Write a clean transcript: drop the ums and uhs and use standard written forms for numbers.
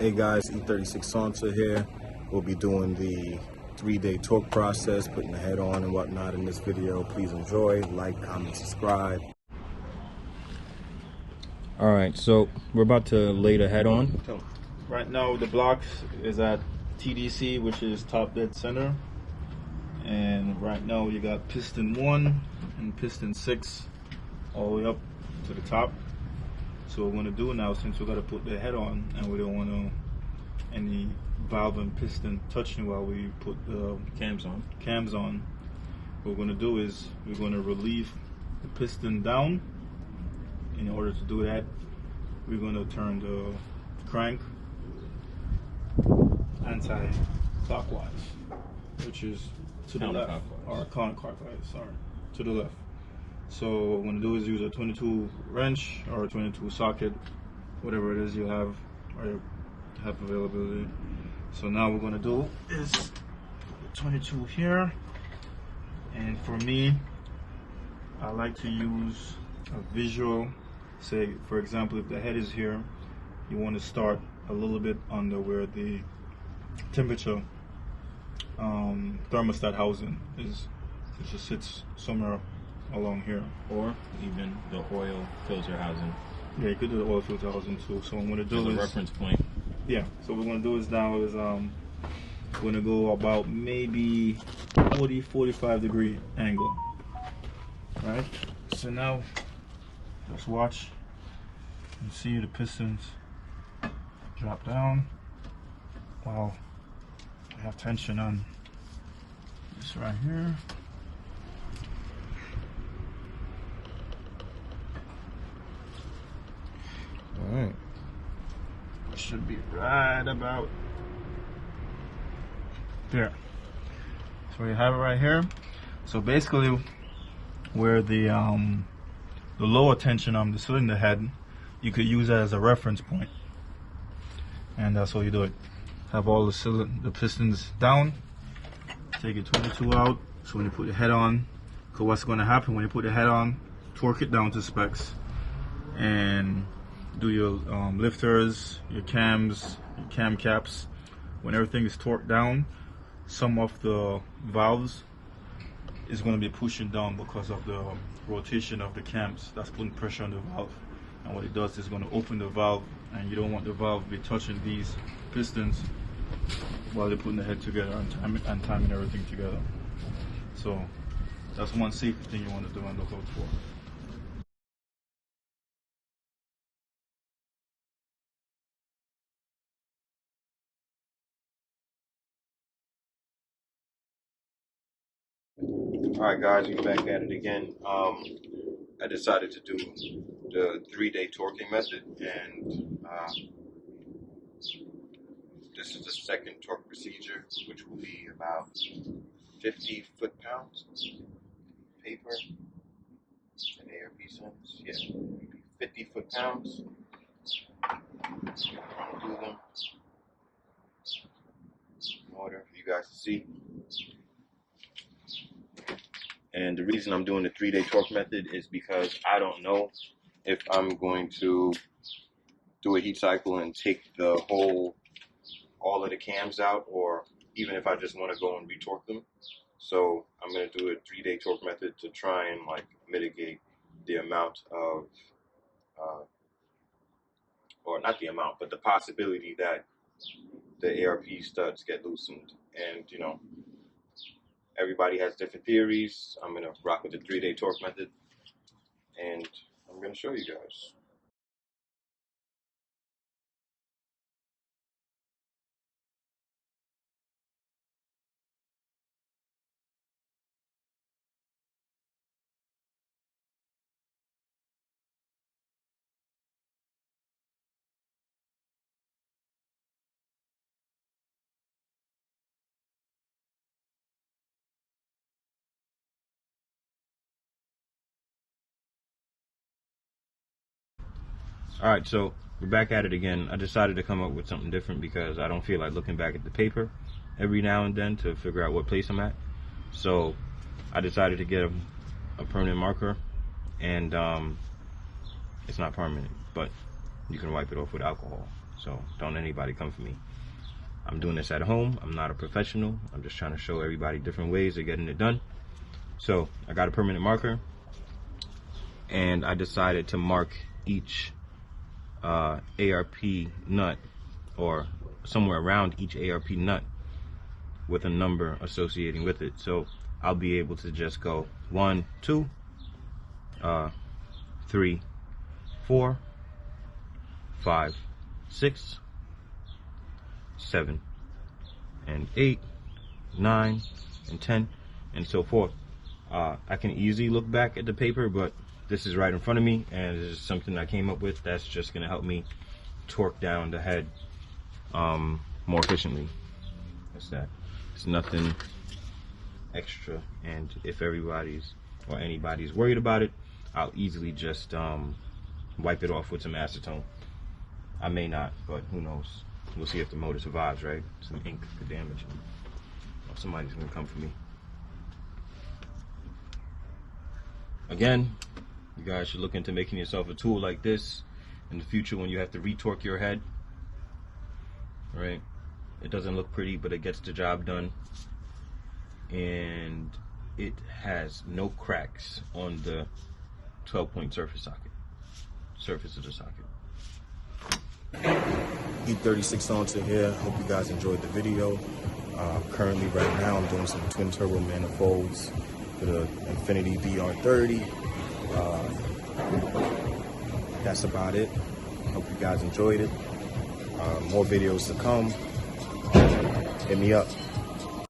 Hey guys, E36 here. We'll be doing the 3-day torque process, putting the head on and whatnot in this video. Please enjoy, like, comment, subscribe. Alright, so we're about to lay the head on. So right now the blocks is at TDC, which is top dead center. And right now you got piston 1 and piston 6 all the way up to the top. So what we're going to do now, since we're going to put the head on and we don't want any valve and piston touching while we put the cams on, what we're going to do is we're going to relieve the piston down. In order to do that, we're going to turn the crank anti-clockwise, which is to the left, or counterclockwise, sorry, to the left. So what I'm going to do is use a 22 wrench or a 22 socket, whatever it is you have or you have availability. So now what we're going to do is put the 22 here, and for me, I like to use a visual. Say, for example, if the head is here, you want to start a little bit under where the temperature thermostat housing is. It just sits somewhere along here, or even the oil filter housing. Yeah, you could do the oil filter housing too. So what I'm going to do is a reference point. Yeah. So what we're going to do is now is we're going to go about maybe 40-45 degree angle. Right. So now just watch and see the pistons drop down. Wow. I have tension on this right here. Alright. Should be right about there. So you have it right here. So basically where the lower tension on the cylinder head, you could use that as a reference point. And that's how you do it. Have all the pistons down, take your 22 out. So when you put the head on, because what's going to happen when you put the head on, torque it down to specs and do your lifters, your cams, your cam caps. When everything is torqued down, some of the valves is going to be pushing down because of the rotation of the cams. That's putting pressure on the valve, and what it does is going to open the valve, and you don't want the valve to be touching these pistons while they're putting the head together and timing everything together. So that's one safety thing you want to do and look out for. Alright guys, we're back at it again. I decided to do the 3-day torquing method, and this is the second torque procedure, which will be about 50 foot-pounds paper and ARP cents. Yeah, 50 foot-pounds. Do them in order for you guys to see. And the reason I'm doing the 3-day torque method is because I don't know if I'm going to do a heat cycle and take all of the cams out, or even if I just want to go and retorque them. So I'm going to do a 3-day torque method to try and mitigate the amount of, or not the amount, but the possibility that the ARP studs get loosened. And everybody has different theories. I'm going to rock with the 3-day torque method, and I'm going to show you guys. Alright, so we're back at it again. I decided to come up with something different because I don't feel like looking back at the paper every now and then to figure out what place I'm at. So I decided to get a permanent marker, and it's not permanent, but you can wipe it off with alcohol. So don't anybody come for me. I'm doing this at home. I'm not a professional. I'm just trying to show everybody different ways of getting it done. So I got a permanent marker, and I decided to mark each ARP nut, or somewhere around each ARP nut, with a number associating with it. So I'll be able to just go 1, 2, 3, 4, 5, 6, 7, and 8, 9, and 10, and so forth. I can easily look back at the paper, but this is right in front of me, and this is something I came up with that's just going to help me torque down the head more efficiently. That's that. It's nothing extra, and if everybody's or anybody's worried about it, I'll easily just wipe it off with some acetone. I may not, but who knows. We'll see if the motor survives, right? Some ink could damage it. Or somebody's gonna come for me. Again, you guys should look into making yourself a tool like this in the future when you have to retorque your head. Right? It doesn't look pretty, but it gets the job done. And it has no cracks on the 12-point surface of the socket. E36 onto here. Hope you guys enjoyed the video. Currently, right now, I'm doing some twin turbo manifolds for the Infinity VR30. That's about it. Hope you guys enjoyed it. More videos to come. Hit me up.